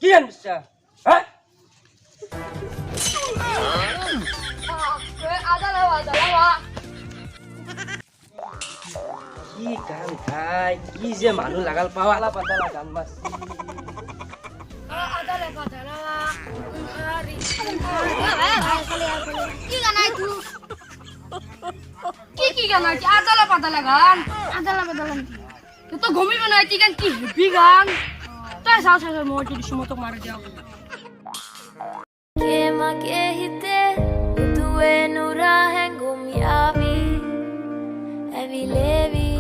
কি আনছা হ্যাঁ কি গান খাই কি যে মানুহ লাগাল পাওয়ালা পাতালা গান মারছি কি গান আছে আদালা পাতালা গান তো ঘুমিবে না কি গান কি হেভি গান তাই সাও সাও মোটি সময় তো মার যাও que magehite utue nura hengumi avi evi levi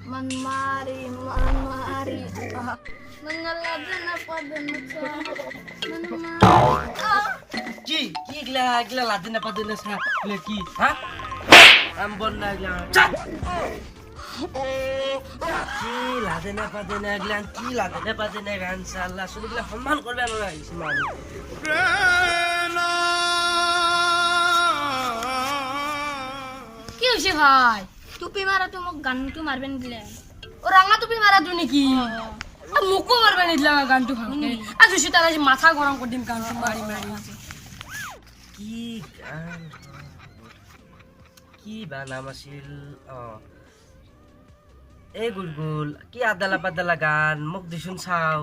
man mari কি কি গলা গলা লাদিন না পাদিন না লে কি হ্যাঁ আমবন না গলা চাট কি লাদিন না পাদিন না গলা কি লাদিন না পাদিন না গান সাল্লাহ শুনি গলা সম্মান করবে না ইসমান কি হইছে ভাই টুপি মারা তো মোক গানটো মারবেন দিলে ও রাঙা টুপি মারা তুই নাকি মুকো মারবে নিদিলা গানটো ভাঙকে আজ সে তারা মাথা গরম করে দিম গানটো মারি মারি কি গান কি বানাম আছিল এই গুলগুল কি আদালা পাদালা গান মোক দিছুন চাও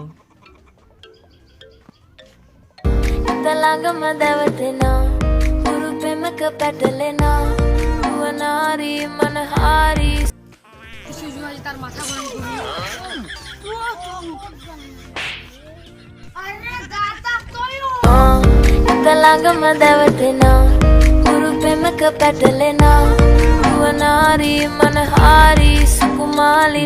talaga madawatena guru pe makapatalena wanari manahari সুজু আজ তার মাথা গরম করবি আরে দাদা তোয়ো talaga madawatena guru pe makapatalena wanari manahari sukumali